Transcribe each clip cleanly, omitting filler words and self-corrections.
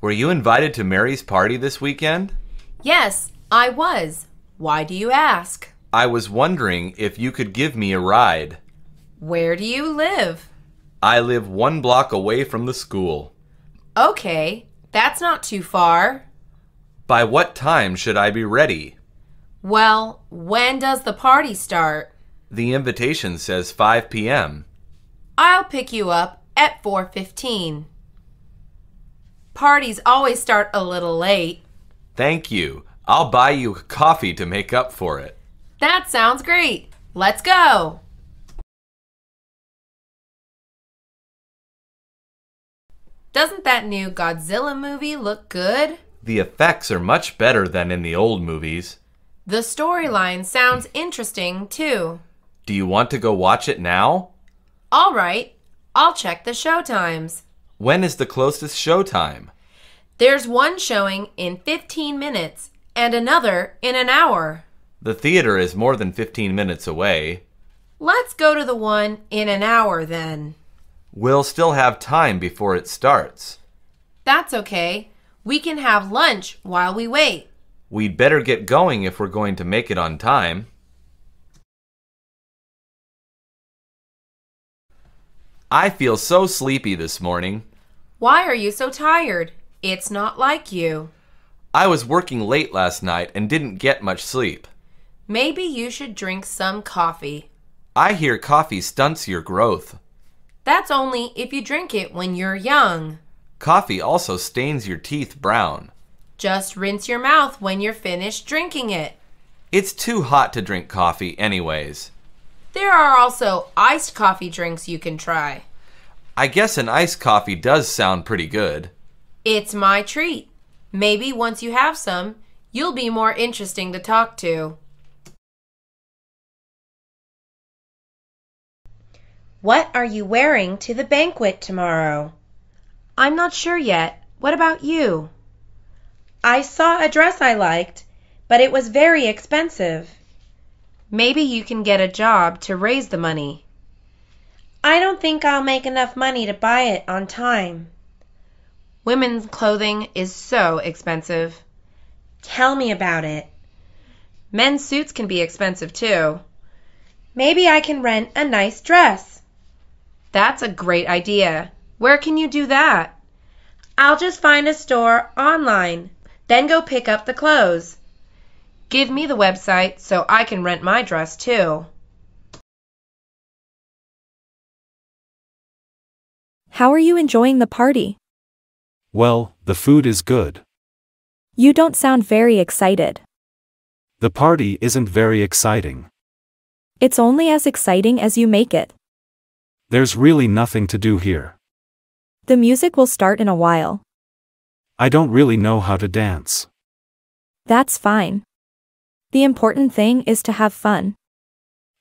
Were you invited to Mary's party this weekend? Yes, I was. Why do you ask? I was wondering if you could give me a ride. Where do you live? I live 1 block away from the school. Okay, that's not too far. By what time should I be ready? Well, when does the party start? The invitation says 5 p.m. I'll pick you up at 4:15. Parties always start a little late. Thank you. I'll buy you coffee to make up for it. That sounds great. Let's go. Doesn't that new Godzilla movie look good? The effects are much better than in the old movies. The storyline sounds interesting, too. Do you want to go watch it now? All right, I'll check the show times. When is the closest show time? There's one showing in 15 minutes and another in an hour. The theater is more than 15 minutes away. Let's go to the one in an hour then. We'll still have time before it starts. That's okay. We can have lunch while we wait. We'd better get going if we're going to make it on time. I feel so sleepy this morning. Why are you so tired? It's not like you. I was working late last night and didn't get much sleep. Maybe you should drink some coffee. I hear coffee stunts your growth. That's only if you drink it when you're young. Coffee also stains your teeth brown. Just rinse your mouth when you're finished drinking it. It's too hot to drink coffee anyways. There are also iced coffee drinks you can try. I guess an iced coffee does sound pretty good. It's my treat. Maybe once you have some, you'll be more interesting to talk to. What are you wearing to the banquet tomorrow? I'm not sure yet. What about you? I saw a dress I liked, but it was very expensive. Maybe you can get a job to raise the money. I don't think I'll make enough money to buy it on time. Women's clothing is so expensive. Tell me about it. Men's suits can be expensive too. Maybe I can rent a nice dress. That's a great idea. Where can you do that? I'll just find a store online, then go pick up the clothes. Give me the website so I can rent my dress too. How are you enjoying the party? Well, the food is good. You don't sound very excited. The party isn't very exciting. It's only as exciting as you make it. There's really nothing to do here. The music will start in a while. I don't really know how to dance. That's fine. The important thing is to have fun.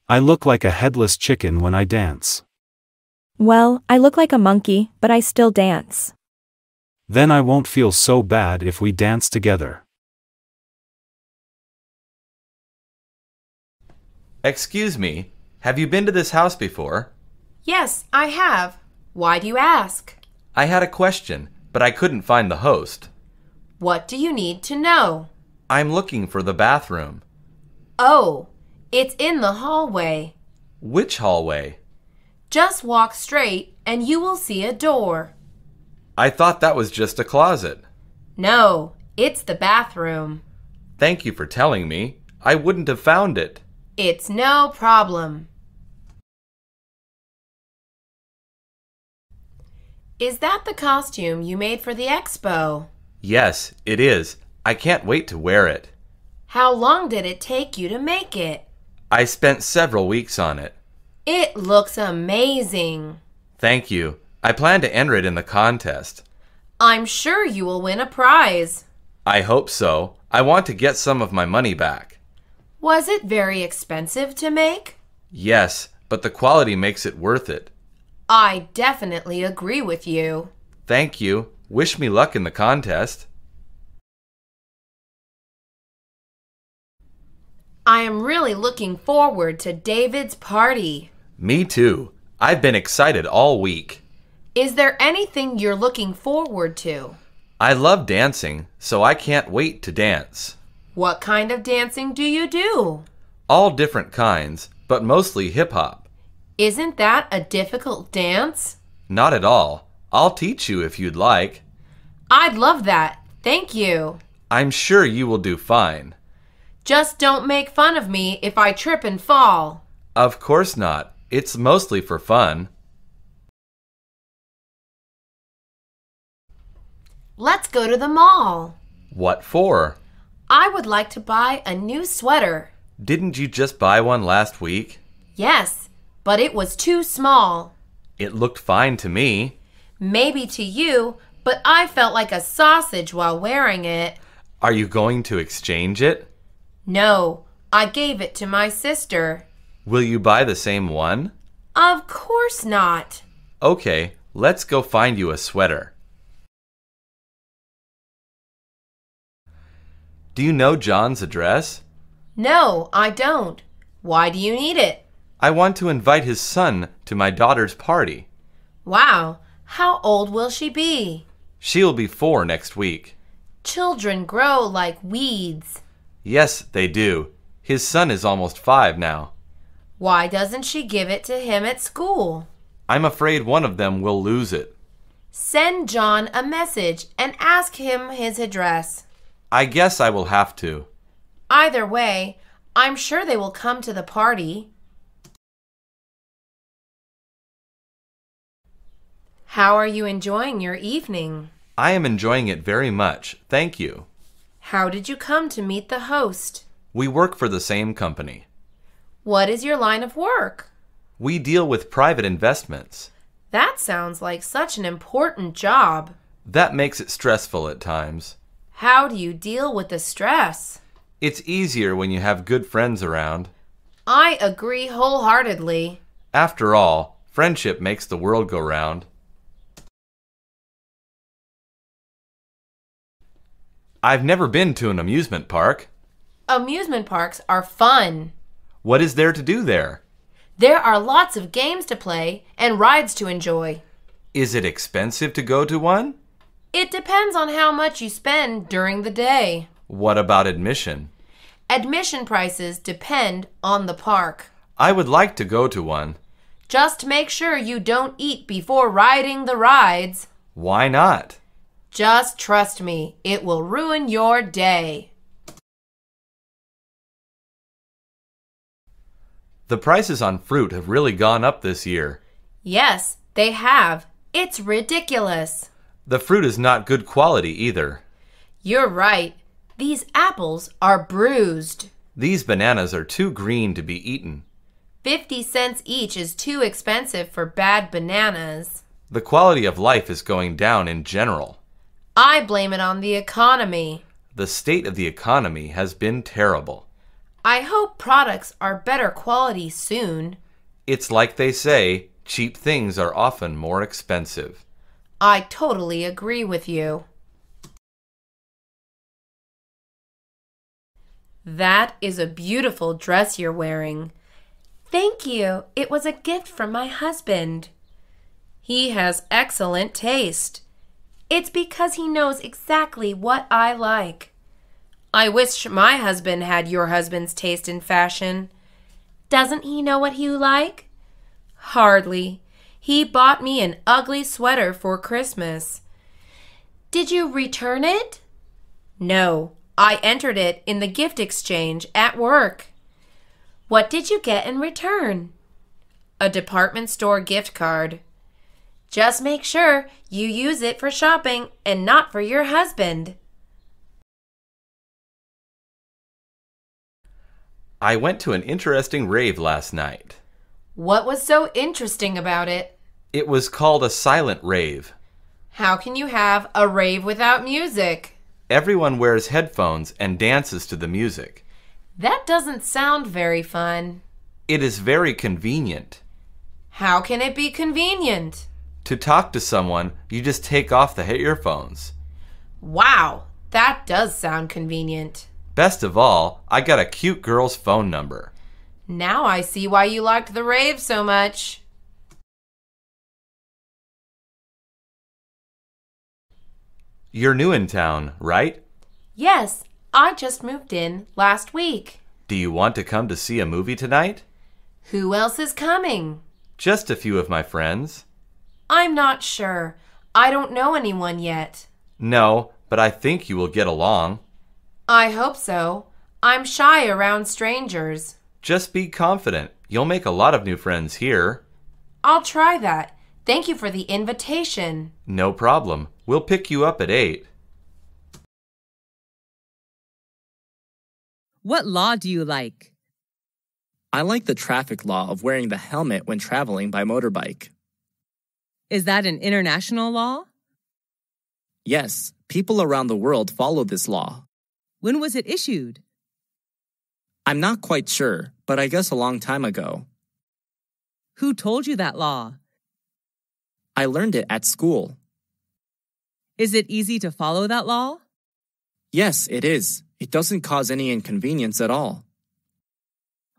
I look like a headless chicken when I dance. Well, I look like a monkey, but I still dance. Then I won't feel so bad if we dance together. Excuse me, have you been to this house before? Yes, I have. Why do you ask? I had a question, but I couldn't find the host. What do you need to know? I'm looking for the bathroom. Oh, it's in the hallway. Which hallway? Just walk straight and you will see a door. I thought that was just a closet. No, it's the bathroom. Thank you for telling me. I wouldn't have found it. It's no problem. Is that the costume you made for the expo? Yes, it is. I can't wait to wear it. How long did it take you to make it? I spent several weeks on it. It looks amazing. Thank you. I plan to enter it in the contest. I'm sure you will win a prize. I hope so. I want to get some of my money back. Was it very expensive to make? Yes, but the quality makes it worth it. I definitely agree with you. Thank you. Wish me luck in the contest. I am really looking forward to David's party. Me too. I've been excited all week. Is there anything you're looking forward to? I love dancing, so I can't wait to dance. What kind of dancing do you do? All different kinds, but mostly hip-hop. Isn't that a difficult dance? Not at all. I'll teach you if you'd like. I'd love that. Thank you. I'm sure you will do fine. Just don't make fun of me if I trip and fall. Of course not. It's mostly for fun. Let's go to the mall. What for? I would like to buy a new sweater. Didn't you just buy one last week? Yes, but it was too small. It looked fine to me. Maybe to you, but I felt like a sausage while wearing it. Are you going to exchange it? No, I gave it to my sister. Will you buy the same one? Of course not. Okay, let's go find you a sweater. Do you know John's address? No, I don't. Why do you need it? I want to invite his son to my daughter's party. Wow, how old will she be? She'll be 4 next week. Children grow like weeds. Yes, they do. His son is almost 5 now. Why doesn't she give it to him at school? I'm afraid one of them will lose it. Send John a message and ask him his address. I guess I will have to. Either way, I'm sure they will come to the party. How are you enjoying your evening? I am enjoying it very much, thank you. How did you come to meet the host? We work for the same company. What is your line of work? We deal with private investments. That sounds like such an important job. That makes it stressful at times. How do you deal with the stress? It's easier when you have good friends around. I agree wholeheartedly. After all, friendship makes the world go round. I've never been to an amusement park. Amusement parks are fun. What is there to do there? There are lots of games to play and rides to enjoy. Is it expensive to go to one? It depends on how much you spend during the day. What about admission? Admission prices depend on the park. I would like to go to one. Just make sure you don't eat before riding the rides. Why not? Just trust me, it will ruin your day. The prices on fruit have really gone up this year. Yes, they have. It's ridiculous. The fruit is not good quality either. You're right. These apples are bruised. These bananas are too green to be eaten. 50 cents each is too expensive for bad bananas. The quality of life is going down in general. I blame it on the economy. The state of the economy has been terrible. I hope products are better quality soon. It's like they say, cheap things are often more expensive. I totally agree with you. That is a beautiful dress you're wearing. Thank you. It was a gift from my husband. He has excellent taste. It's because he knows exactly what I like. I wish my husband had your husband's taste in fashion. Doesn't he know what you like? Hardly. He bought me an ugly sweater for Christmas. Did you return it? No, I entered it in the gift exchange at work. What did you get in return? A department store gift card. Just make sure you use it for shopping and not for your husband. I went to an interesting rave last night. What was so interesting about it? It was called a silent rave. How can you have a rave without music? Everyone wears headphones and dances to the music. That doesn't sound very fun. It is very convenient. How can it be convenient? To talk to someone, you just take off the earphones. Wow, that does sound convenient. Best of all, I got a cute girl's phone number. Now I see why you liked the rave so much. You're new in town, right? Yes, I just moved in last week. Do you want to come to see a movie tonight? Who else is coming? Just a few of my friends. I'm not sure. I don't know anyone yet. No, but I think you will get along. I hope so. I'm shy around strangers. Just be confident. You'll make a lot of new friends here. I'll try that. Thank you for the invitation. No problem. We'll pick you up at 8. What law do you like? I like the traffic law of wearing the helmet when traveling by motorbike. Is that an international law? Yes, people around the world follow this law. When was it issued? I'm not quite sure, but I guess a long time ago. Who told you that law? I learned it at school. Is it easy to follow that law? Yes, it is. It doesn't cause any inconvenience at all.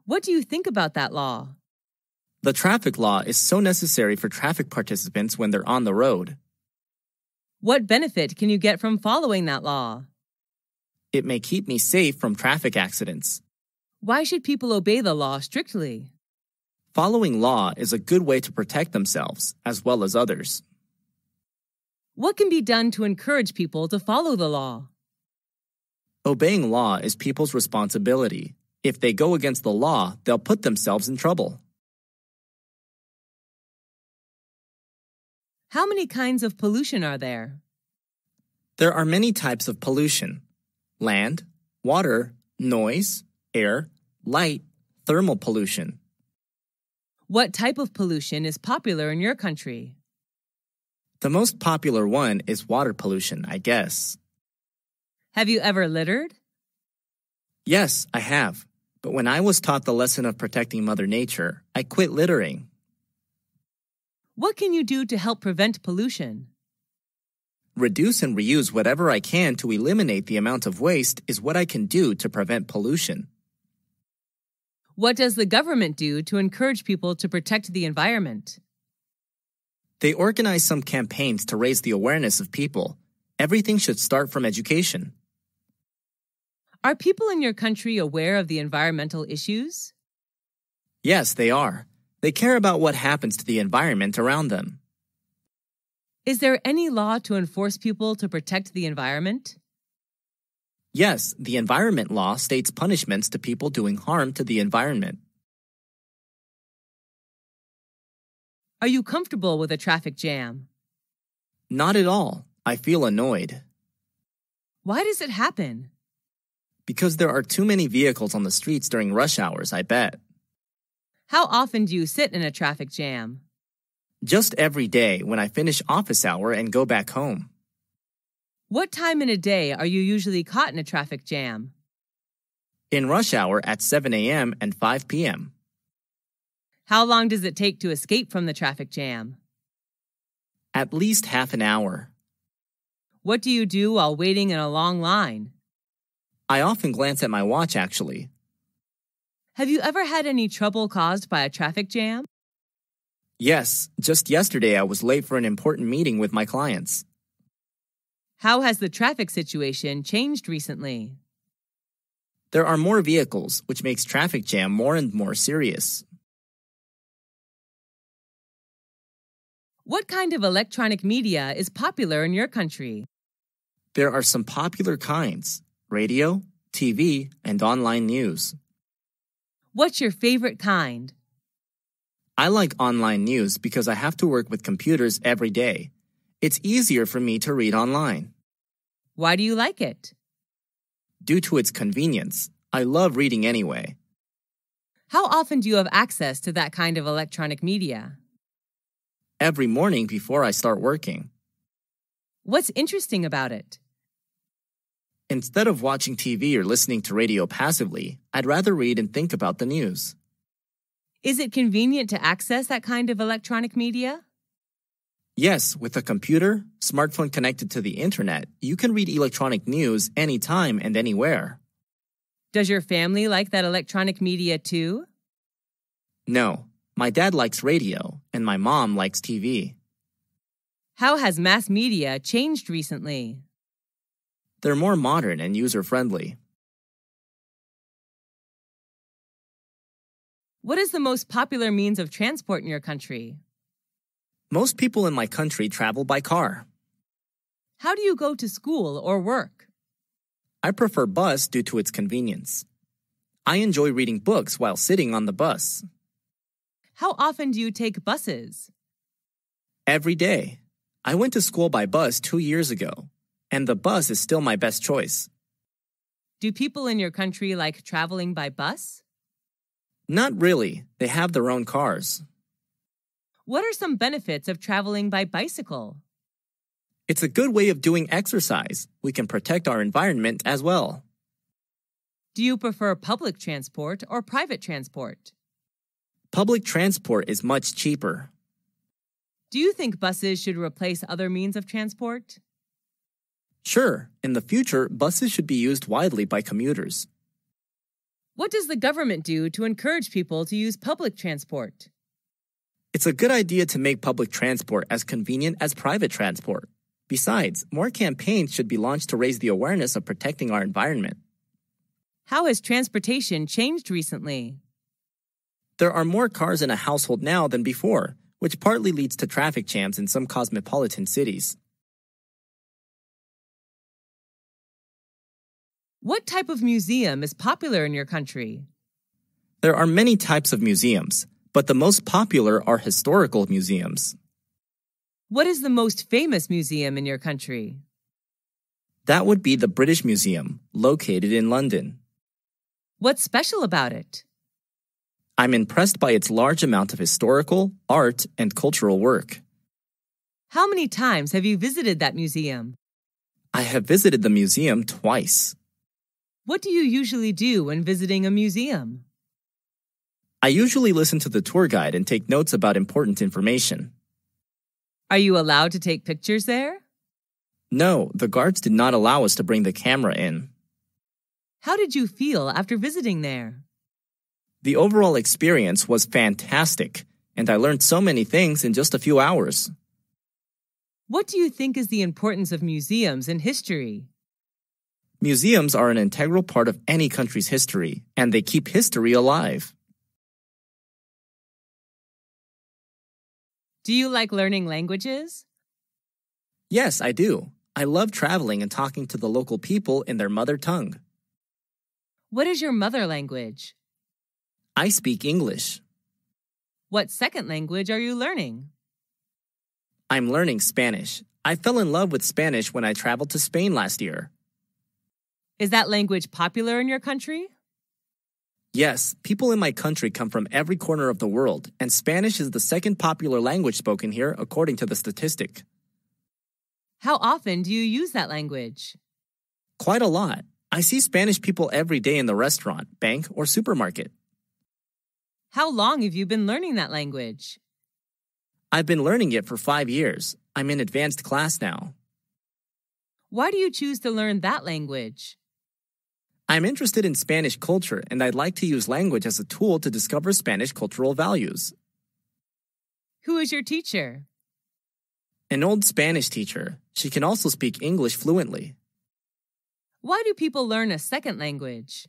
What do you think about that law? The traffic law is so necessary for traffic participants when they're on the road. What benefit can you get from following that law? It may keep me safe from traffic accidents. Why should people obey the law strictly? Following law is a good way to protect themselves as well as others. What can be done to encourage people to follow the law? Obeying law is people's responsibility. If they go against the law, they'll put themselves in trouble. How many kinds of pollution are there? There are many types of pollution: land, water, noise, air, light, thermal pollution. What type of pollution is popular in your country? The most popular one is water pollution, I guess. Have you ever littered? Yes, I have. But when I was taught the lesson of protecting Mother Nature, I quit littering. What can you do to help prevent pollution? Reduce and reuse whatever I can to eliminate the amount of waste is what I can do to prevent pollution. What does the government do to encourage people to protect the environment? They organize some campaigns to raise the awareness of people. Everything should start from education. Are people in your country aware of the environmental issues? Yes, they are. They care about what happens to the environment around them. Is there any law to enforce people to protect the environment? Yes, the environment law states punishments to people doing harm to the environment. Are you comfortable with a traffic jam? Not at all. I feel annoyed. Why does it happen? Because there are too many vehicles on the streets during rush hours, I bet. How often do you sit in a traffic jam? Just every day when I finish office hour and go back home. What time in a day are you usually caught in a traffic jam? In rush hour at 7 a.m. and 5 p.m. How long does it take to escape from the traffic jam? At least half an hour. What do you do while waiting in a long line? I often glance at my watch, actually. Have you ever had any trouble caused by a traffic jam? Yes, just yesterday I was late for an important meeting with my clients. How has the traffic situation changed recently? There are more vehicles, which makes traffic jam more and more serious. What kind of electronic media is popular in your country? There are some popular kinds: radio, TV, and online news. What's your favorite kind? I like online news because I have to work with computers every day. It's easier for me to read online. Why do you like it? Due to its convenience. I love reading anyway. How often do you have access to that kind of electronic media? Every morning before I start working. What's interesting about it? Instead of watching TV or listening to radio passively, I'd rather read and think about the news. Is it convenient to access that kind of electronic media? Yes, with a computer, smartphone connected to the internet, you can read electronic news anytime and anywhere. Does your family like that electronic media too? No, my dad likes radio and my mom likes TV. How has mass media changed recently? They're more modern and user-friendly. What is the most popular means of transport in your country? Most people in my country travel by car. How do you go to school or work? I prefer bus due to its convenience. I enjoy reading books while sitting on the bus. How often do you take buses? Every day. I went to school by bus 2 years ago, and the bus is still my best choice. Do people in your country like traveling by bus? Not really. They have their own cars. What are some benefits of traveling by bicycle? It's a good way of doing exercise. We can protect our environment as well. Do you prefer public transport or private transport? Public transport is much cheaper. Do you think buses should replace other means of transport? Sure, in the future, buses should be used widely by commuters. What does the government do to encourage people to use public transport? It's a good idea to make public transport as convenient as private transport. Besides, more campaigns should be launched to raise the awareness of protecting our environment. How has transportation changed recently? There are more cars in a household now than before, which partly leads to traffic jams in some cosmopolitan cities. What type of museum is popular in your country? There are many types of museums, but the most popular are historical museums. What is the most famous museum in your country? That would be the British Museum, located in London. What's special about it? I'm impressed by its large amount of historical, art, and cultural work. How many times have you visited that museum? I have visited the museum twice. What do you usually do when visiting a museum? I usually listen to the tour guide and take notes about important information. Are you allowed to take pictures there? No, the guards did not allow us to bring the camera in. How did you feel after visiting there? The overall experience was fantastic, and I learned so many things in just a few hours. What do you think is the importance of museums in history? Museums are an integral part of any country's history, and they keep history alive. Do you like learning languages? Yes, I do. I love traveling and talking to the local people in their mother tongue. What is your mother language? I speak English. What second language are you learning? I'm learning Spanish. I fell in love with Spanish when I traveled to Spain last year. Is that language popular in your country? Yes, people in my country come from every corner of the world, and Spanish is the second popular language spoken here according to the statistic. How often do you use that language? Quite a lot. I see Spanish people every day in the restaurant, bank, or supermarket. How long have you been learning that language? I've been learning it for 5 years. I'm in advanced class now. Why do you choose to learn that language? I'm interested in Spanish culture, and I'd like to use language as a tool to discover Spanish cultural values. Who is your teacher? An old Spanish teacher. She can also speak English fluently. Why do people learn a second language?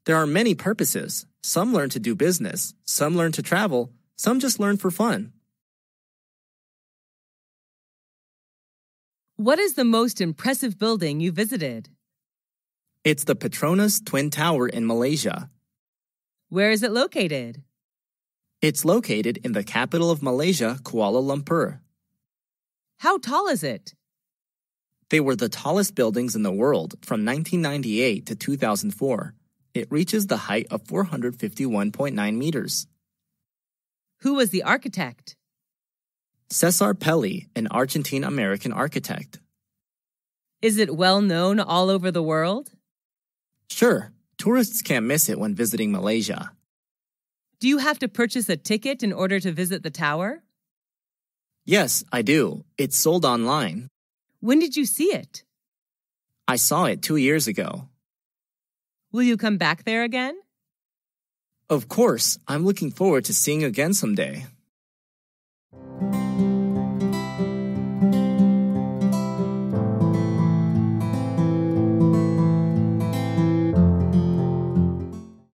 There are many purposes. Some learn to do business, some learn to travel, some just learn for fun. What is the most impressive building you visited? It's the Petronas Twin Tower in Malaysia. Where is it located? It's located in the capital of Malaysia, Kuala Lumpur. How tall is it? They were the tallest buildings in the world from 1998 to 2004. It reaches the height of 451.9 meters. Who was the architect? Cesar Pelli, an Argentine-American architect. Is it well known all over the world? Sure, tourists can't miss it when visiting Malaysia. Do you have to purchase a ticket in order to visit the tower? Yes, I do. It's sold online. When did you see it? I saw it 2 years ago. Will you come back there again? Of course, I'm looking forward to seeing again someday.